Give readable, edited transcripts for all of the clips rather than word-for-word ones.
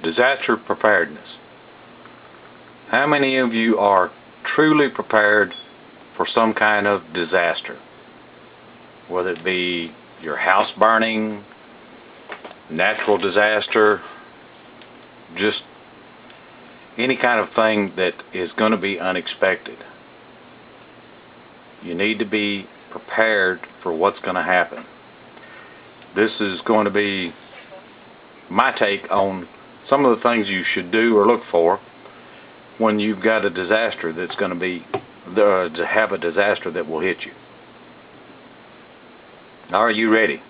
Disaster preparedness. How many of you are truly prepared for some kind of disaster? Whether it be your house burning, natural disaster, just any kind of thing that is going to be unexpected. You need to be prepared for what's going to happen. This is going to be my take on some of the things you should do or look for when you've got a disaster that's going to be to have a disaster that will hit you. Are you ready?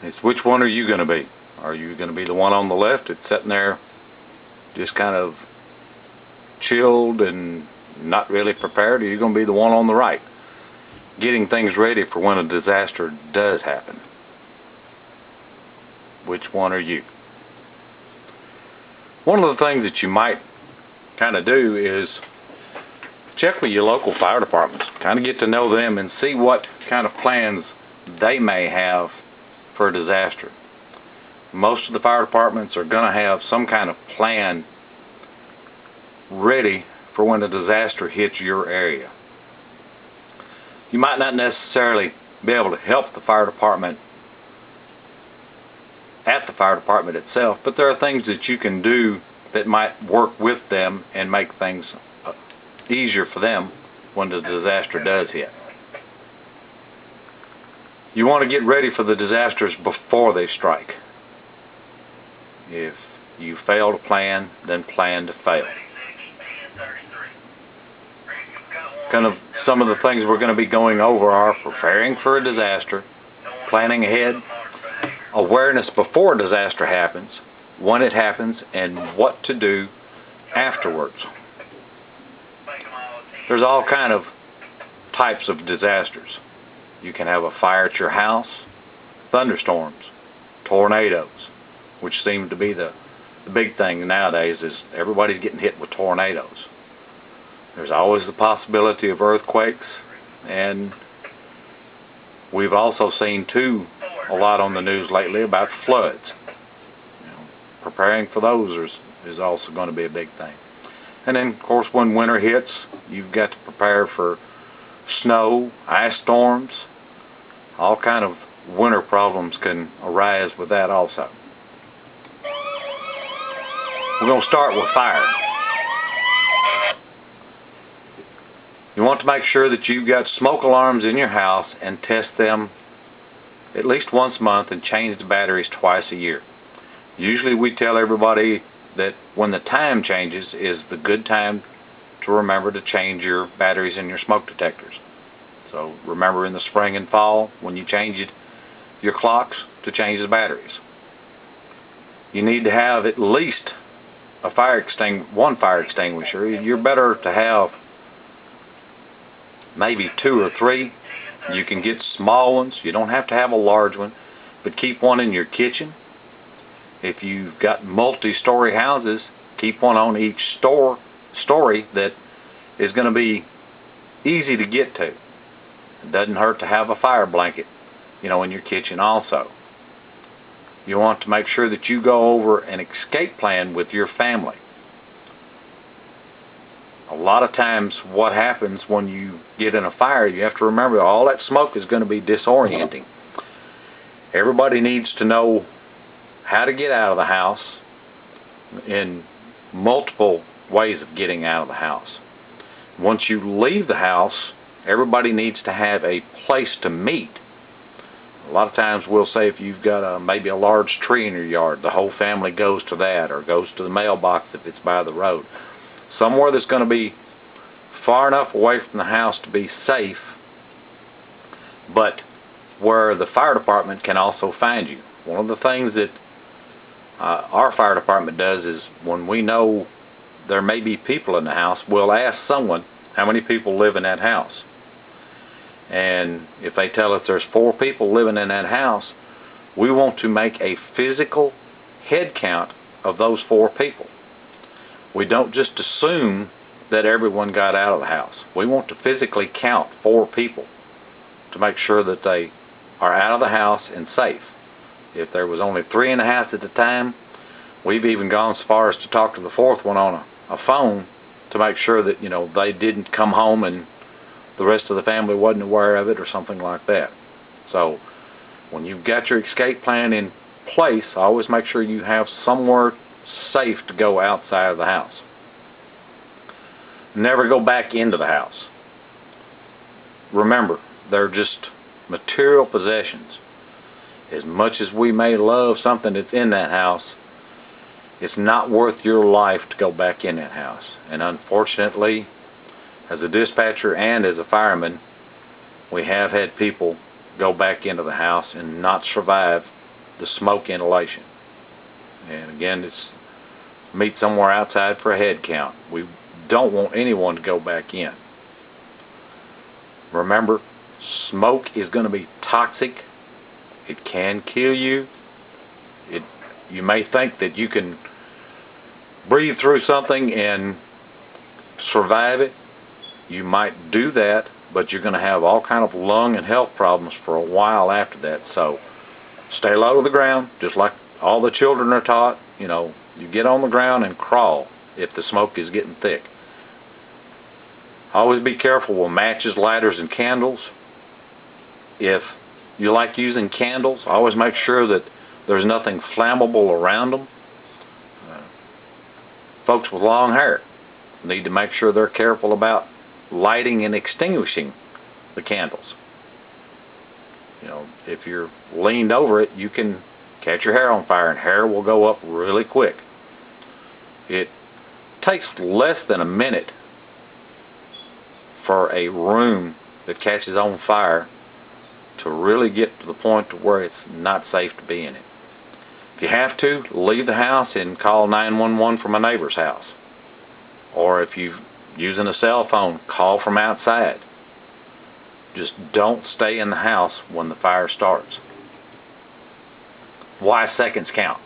It's which one are you going to be? Are you going to be the one on the left that's sitting there just kind of chilled and not really prepared, or are you going to be the one on the right getting things ready for when a disaster does happen? Which one are you? One of the things that you might kind of do is check with your local fire departments, kind of get to know them and see what kind of plans they may have for a disaster. Most of the fire departments are going to have some kind of plan ready for when a disaster hits your area. You might not necessarily be able to help the fire department at the fire department itself, but there are things that you can do that might work with them and make things easier for them when the disaster does hit. You want to get ready for the disasters before they strike. If you fail to plan, then plan to fail. Kind of some of the things we're going to be going over are preparing for a disaster, planning ahead, awareness before a disaster happens, when it happens, and what to do afterwards. There's all kind of types of disasters. You can have a fire at your house, thunderstorms, tornadoes, which seem to be the big thing nowadays is everybody's getting hit with tornadoes. There's always the possibility of earthquakes, and we've also seen too a lot on the news lately about floods. Preparing for those is also going to be a big thing. And then, of course, when winter hits, you've got to prepare for snow, ice storms. All kind of winter problems can arise with that also. We're going to start with fire. You want to make sure that you've got smoke alarms in your house and test them at least once a month and change the batteries twice a year. Usually we tell everybody that when the time changes is the good time to remember to change your batteries in your smoke detectors. So remember in the spring and fall when you change your clocks to change the batteries. You need to have at least one fire extinguisher. You're better to have maybe 2 or 3. You can get small ones. You don't have to have a large one, but keep one in your kitchen. If you've got multi-story houses, keep one on each story that is going to be easy to get to. It doesn't hurt to have a fire blanket, in your kitchen also. You want to make sure that you go over an escape plan with your family. A lot of times what happens when you get in a fire, you have to remember all that smoke is going to be disorienting. Everybody needs to know how to get out of the house in multiple ways of getting out of the house. Once you leave the house, everybody needs to have a place to meet. A lot of times we'll say if you've got maybe a large tree in your yard, the whole family goes to that or goes to the mailbox if it's by the road. Somewhere that's going to be far enough away from the house to be safe, but where the fire department can also find you. One of the things that our fire department does is when we know there may be people in the house, we'll ask someone how many people live in that house. And if they tell us there's 4 people living in that house, we want to make a physical head count of those 4 people. We don't just assume that everyone got out of the house. We want to physically count 4 people to make sure that they are out of the house and safe. If there was only 3 in the house at the time, We've even gone so far as to talk to the fourth one on a phone to make sure that, you know, they didn't come home and the rest of the family wasn't aware of it or something like that. So when you've got your escape plan in place, always make sure you have somewhere safe to go outside of the house. Never go back into the house. Remember, they're just material possessions. As much as we may love something that's in that house, it's not worth your life to go back in that house. And unfortunately, as a dispatcher and as a fireman, we have had people go back into the house and not survive the smoke inhalation. And again, it's meet somewhere outside for a head count. We don't want anyone to go back in. Remember, smoke is going to be toxic. It can kill you. You may think that you can breathe through something and survive it. You might do that, but you're going to have all kind of lung and health problems for a while after that. So stay low to the ground, just like all the children are taught. You know, you get on the ground and crawl if the smoke is getting thick. Always be careful with matches, lighters, and candles. If you like using candles, always make sure that there's nothing flammable around them. Folks with long hair need to make sure they're careful about lighting and extinguishing the candles. You know, if you're leaned over it, you can catch your hair on fire, and hair will go up really quick. It takes less than a minute for a room that catches on fire to really get to the point to where it's not safe to be in it. If you have to, leave the house and call 911 from a neighbor's house. Or if you're using a cell phone, call from outside. Just don't stay in the house when the fire starts. Why seconds count?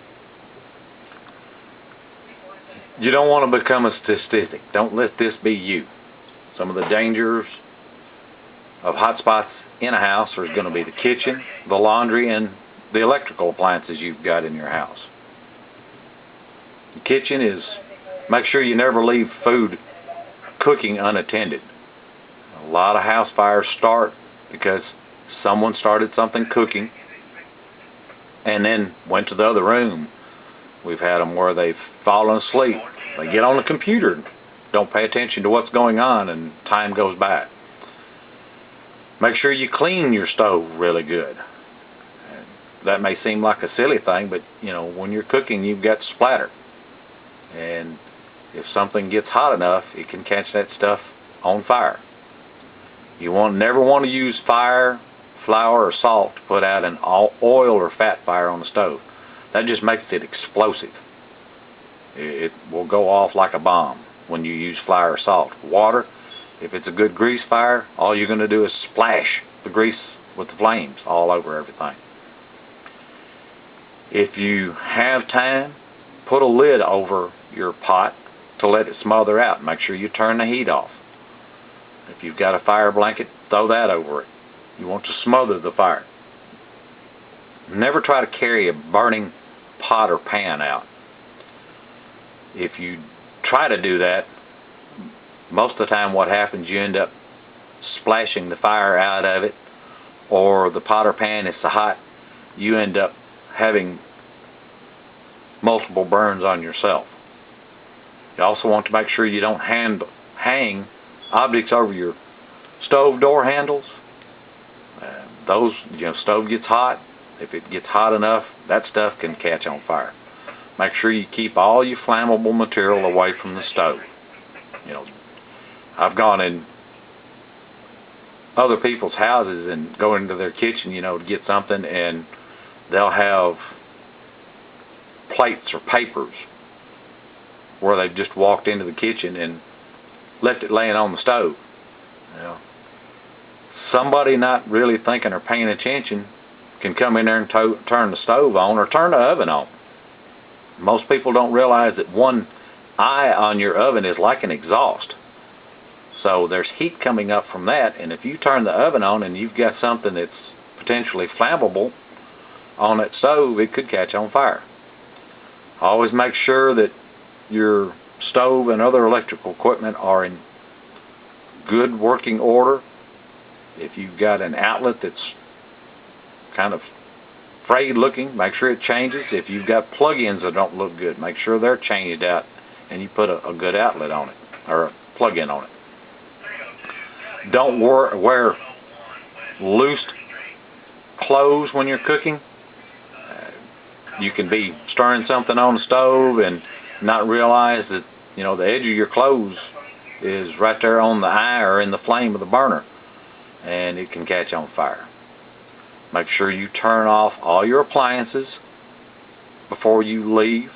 You don't want to become a statistic. Don't let this be you. Some of the dangers of hot spots in a house are going to be the kitchen, the laundry, and the electrical appliances you've got in your house. The kitchen is, make sure you never leave food cooking unattended. A lot of house fires start because someone started something cooking and then went to the other room. We've had them where they've fallen asleep. They get on the computer, don't pay attention to what's going on, and time goes by. Make sure you clean your stove really good. That may seem like a silly thing, but you know, when you're cooking, you've got splatter. And if something gets hot enough, it can catch that stuff on fire. You never want to use fire, flour, or salt to put out an oil or fat fire on the stove. That just makes it explosive. It will go off like a bomb when you use flour or salt. Water, if it's a good grease fire, all you're going to do is splash the grease with the flames all over everything. If you have time, put a lid over your pot to let it smother out. Make sure you turn the heat off. If you've got a fire blanket, throw that over it. You want to smother the fire. Never try to carry a burning pot or pan out. If you try to do that, most of the time what happens, you end up splashing the fire out of it, or the pot or pan is so hot, you end up having multiple burns on yourself. You also want to make sure you don't hang objects over your stove door handles. Those, you know, stove gets hot. If it gets hot enough, that stuff can catch on fire. Make sure you keep all your flammable material away from the stove. You know, I've gone in other people's houses and go into their kitchen, you know, to get something, and they'll have plates or papers where they've just walked into the kitchen and left it laying on the stove. You know, somebody not really thinking or paying attention can come in there and turn the stove on or turn the oven on. Most people don't realize that one eye on your oven is like an exhaust. So there's heat coming up from that, and if you turn the oven on and you've got something that's potentially flammable on that stove, it could catch on fire. Always make sure that your stove and other electrical equipment are in good working order. If you've got an outlet that's kind of frayed looking, make sure it changes. If you've got plug-ins that don't look good, make sure they're changed out and you put a good outlet on it, or a plug-in on it. Don't wear loose clothes when you're cooking. You can be stirring something on the stove and not realize that, you know, the edge of your clothes is right there on the eye or in the flame of the burner, and it can catch on fire. Make sure you turn off all your appliances before you leave.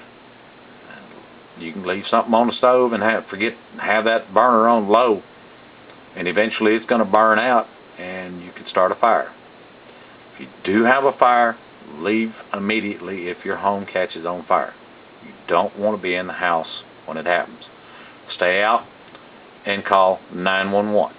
You can leave something on the stove and have that burner on low, and eventually it's going to burn out and you can start a fire. If you do have a fire, leave immediately if your home catches on fire. You don't want to be in the house when it happens. Stay out and call 911.